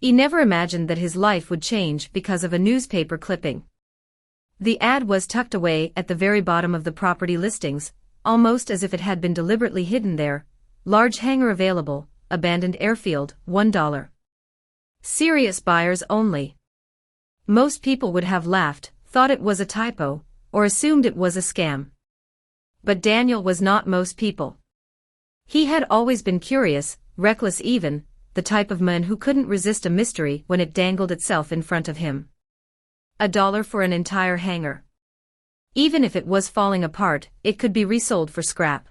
He never imagined that his life would change because of a newspaper clipping. The ad was tucked away at the very bottom of the property listings, almost as if it had been deliberately hidden there. Large hangar available, abandoned airfield, $1. Serious buyers only. Most people would have laughed, thought it was a typo, or assumed it was a scam. But Daniel was not most people. He had always been curious, reckless even, the type of man who couldn't resist a mystery when it dangled itself in front of him. $1 for an entire hangar. Even if it was falling apart, it could be resold for scrap.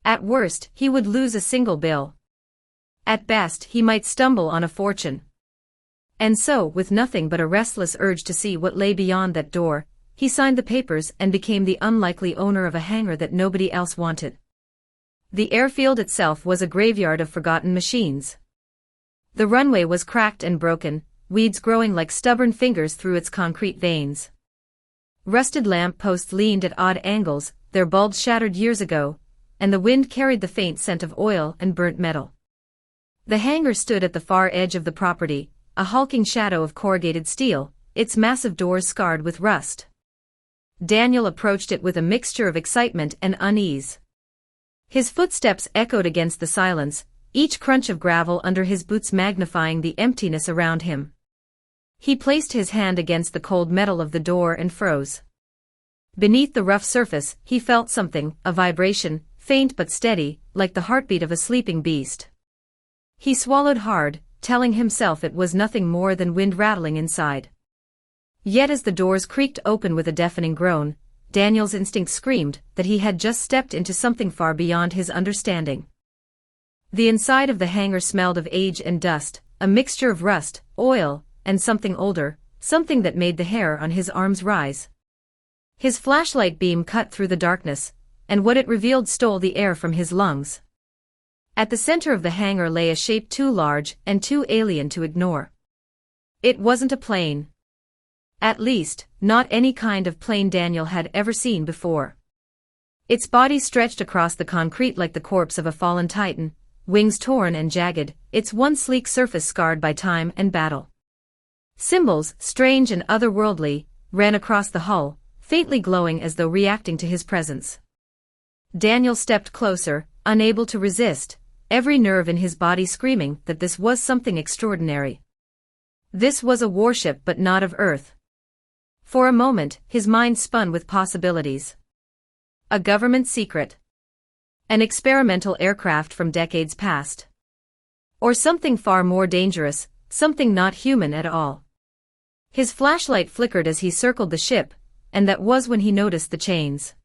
At worst, he would lose a single bill. At best, he might stumble on a fortune. And so, with nothing but a restless urge to see what lay beyond that door, he signed the papers and became the unlikely owner of a hangar that nobody else wanted. The airfield itself was a graveyard of forgotten machines. The runway was cracked and broken, weeds growing like stubborn fingers through its concrete veins. Rusted lamp posts leaned at odd angles, their bulbs shattered years ago, and the wind carried the faint scent of oil and burnt metal. The hangar stood at the far edge of the property, a hulking shadow of corrugated steel, its massive doors scarred with rust. Daniel approached it with a mixture of excitement and unease. His footsteps echoed against the silence, each crunch of gravel under his boots magnifying the emptiness around him. He placed his hand against the cold metal of the door and froze. Beneath the rough surface, he felt something, a vibration, faint but steady, like the heartbeat of a sleeping beast. He swallowed hard, telling himself it was nothing more than wind rattling inside. Yet as the doors creaked open with a deafening groan, Daniel's instinct screamed that he had just stepped into something far beyond his understanding. The inside of the hangar smelled of age and dust, a mixture of rust, oil, and something older, something that made the hair on his arms rise. His flashlight beam cut through the darkness, and what it revealed stole the air from his lungs. At the center of the hangar lay a shape too large and too alien to ignore. It wasn't a plane. At least, not any kind of plane Daniel had ever seen before. Its body stretched across the concrete like the corpse of a fallen titan, wings torn and jagged, its one sleek surface scarred by time and battle. Symbols, strange and otherworldly, ran across the hull, faintly glowing as though reacting to his presence. Daniel stepped closer, unable to resist, every nerve in his body screaming that this was something extraordinary. This was a warship but not of Earth. For a moment, his mind spun with possibilities. A government secret. An experimental aircraft from decades past. Or something far more dangerous, something not human at all. His flashlight flickered as he circled the ship, and that was when he noticed the chains.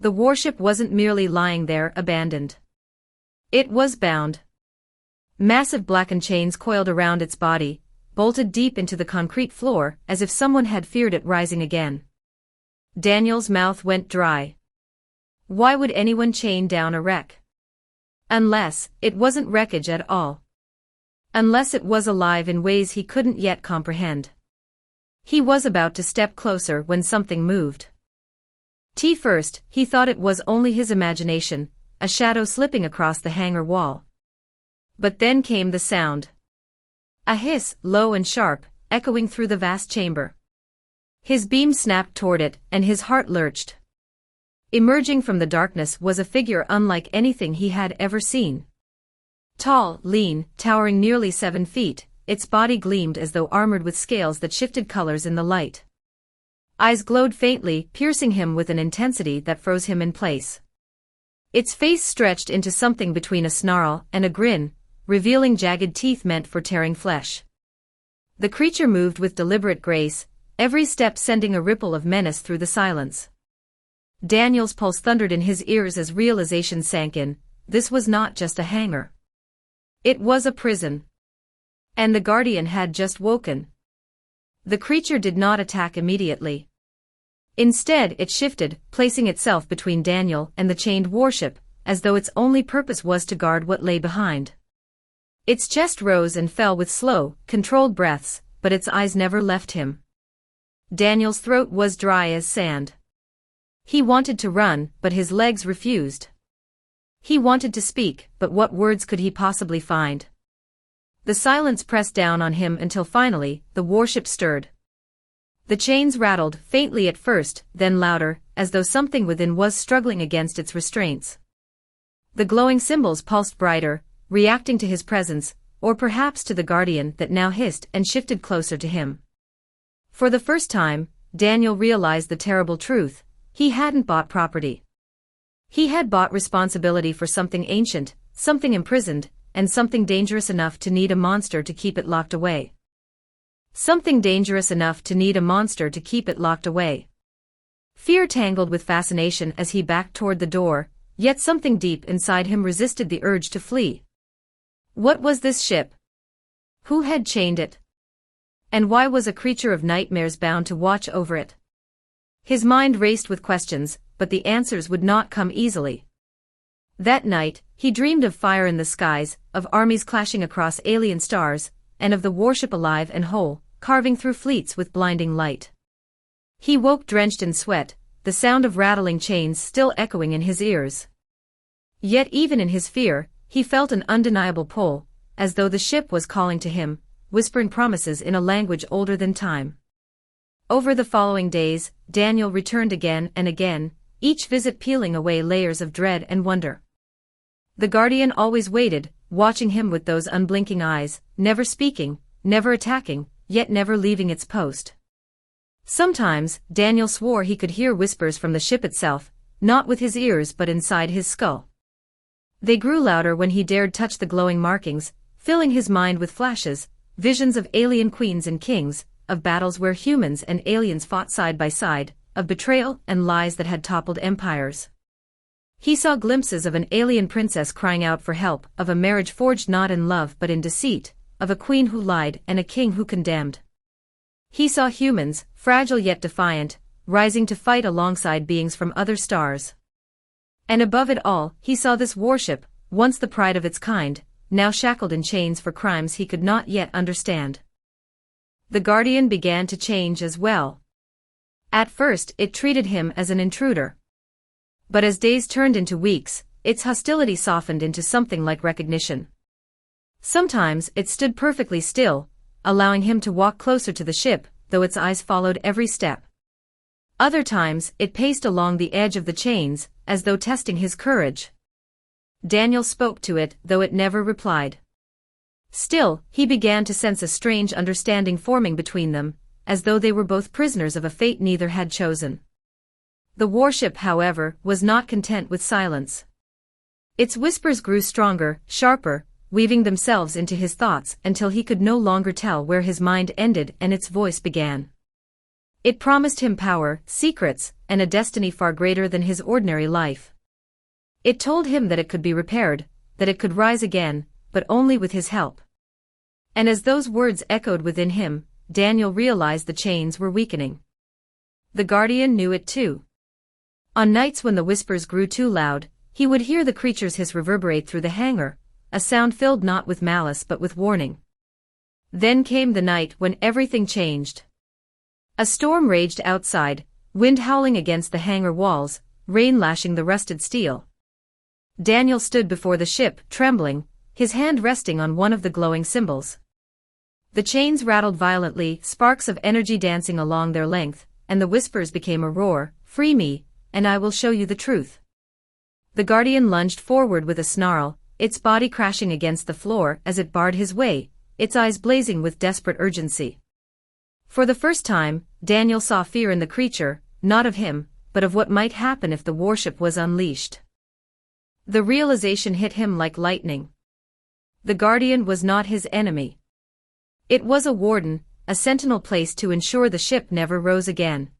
The warship wasn't merely lying there abandoned. It was bound. Massive blackened chains coiled around its body, bolted deep into the concrete floor as if someone had feared it rising again. Daniel's mouth went dry. Why would anyone chain down a wreck? Unless it wasn't wreckage at all. Unless it was alive in ways he couldn't yet comprehend. He was about to step closer when something moved. First, he thought it was only his imagination, a shadow slipping across the hangar wall. But then came the sound. A hiss, low and sharp, echoing through the vast chamber. His beam snapped toward it, and his heart lurched. Emerging from the darkness was a figure unlike anything he had ever seen. Tall, lean, towering nearly 7 feet, its body gleamed as though armored with scales that shifted colors in the light. Eyes glowed faintly, piercing him with an intensity that froze him in place. Its face stretched into something between a snarl and a grin, revealing jagged teeth meant for tearing flesh. The creature moved with deliberate grace, every step sending a ripple of menace through the silence. Daniel's pulse thundered in his ears as realization sank in. This was not just a hangar. It was a prison. And the Guardian had just woken. The creature did not attack immediately. Instead, it shifted, placing itself between Daniel and the chained warship, as though its only purpose was to guard what lay behind. Its chest rose and fell with slow, controlled breaths, but its eyes never left him. Daniel's throat was dry as sand. He wanted to run, but his legs refused. He wanted to speak, but what words could he possibly find? The silence pressed down on him until finally, the warship stirred. The chains rattled, faintly at first, then louder, as though something within was struggling against its restraints. The glowing symbols pulsed brighter, reacting to his presence, or perhaps to the guardian that now hissed and shifted closer to him. For the first time, Daniel realized the terrible truth: he hadn't bought property. He had bought responsibility for something ancient, something imprisoned, and something dangerous enough to need a monster to keep it locked away. Something dangerous enough to need a monster to keep it locked away. Fear tangled with fascination as he backed toward the door, yet something deep inside him resisted the urge to flee. What was this ship? Who had chained it? And why was a creature of nightmares bound to watch over it? His mind raced with questions, but the answers would not come easily. That night, he dreamed of fire in the skies, of armies clashing across alien stars, and of the warship alive and whole, carving through fleets with blinding light. He woke drenched in sweat, the sound of rattling chains still echoing in his ears. Yet even in his fear, he felt an undeniable pull, as though the ship was calling to him, whispering promises in a language older than time. Over the following days, Daniel returned again and again, each visit peeling away layers of dread and wonder. The guardian always waited, watching him with those unblinking eyes, never speaking, never attacking, yet never leaving its post. Sometimes, Daniel swore he could hear whispers from the ship itself, not with his ears but inside his skull. They grew louder when he dared touch the glowing markings, filling his mind with flashes, visions of alien queens and kings, of battles where humans and aliens fought side by side, of betrayal and lies that had toppled empires. He saw glimpses of an alien princess crying out for help, of a marriage forged not in love but in deceit, of a queen who lied and a king who condemned. He saw humans, fragile yet defiant, rising to fight alongside beings from other stars. And above it all, he saw this warship, once the pride of its kind, now shackled in chains for crimes he could not yet understand. The Guardian began to change as well. At first, it treated him as an intruder. But as days turned into weeks, its hostility softened into something like recognition. Sometimes it stood perfectly still, allowing him to walk closer to the ship, though its eyes followed every step. Other times, it paced along the edge of the chains, as though testing his courage. Daniel spoke to it, though it never replied. Still, he began to sense a strange understanding forming between them, as though they were both prisoners of a fate neither had chosen. The warship, however, was not content with silence. Its whispers grew stronger, sharper, weaving themselves into his thoughts until he could no longer tell where his mind ended and its voice began. It promised him power, secrets, and a destiny far greater than his ordinary life. It told him that it could be repaired, that it could rise again, but only with his help. And as those words echoed within him, Daniel realized the chains were weakening. The Guardian knew it too. On nights when the whispers grew too loud, he would hear the creature's hiss reverberate through the hangar, a sound filled not with malice but with warning. Then came the night when everything changed. A storm raged outside, wind howling against the hangar walls, rain lashing the rusted steel. Daniel stood before the ship, trembling, his hand resting on one of the glowing symbols. The chains rattled violently, sparks of energy dancing along their length, and the whispers became a roar, "Free me, and I will show you the truth." The Guardian lunged forward with a snarl, its body crashing against the floor as it barred his way, its eyes blazing with desperate urgency. For the first time, Daniel saw fear in the creature, not of him, but of what might happen if the warship was unleashed. The realization hit him like lightning. The Guardian was not his enemy. It was a warden, a sentinel placed to ensure the ship never rose again.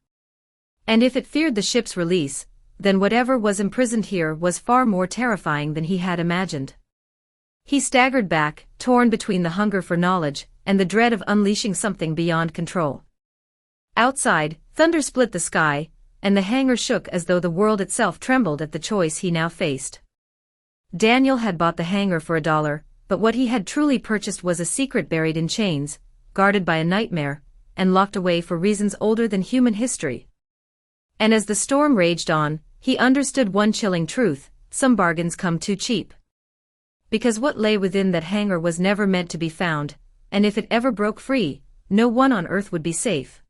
And if it feared the ship's release, then whatever was imprisoned here was far more terrifying than he had imagined. He staggered back, torn between the hunger for knowledge and the dread of unleashing something beyond control. Outside, thunder split the sky, and the hangar shook as though the world itself trembled at the choice he now faced. Daniel had bought the hangar for $1, but what he had truly purchased was a secret buried in chains, guarded by a nightmare, and locked away for reasons older than human history. And as the storm raged on, he understood one chilling truth: some bargains come too cheap. Because what lay within that hangar was never meant to be found, and if it ever broke free, no one on Earth would be safe.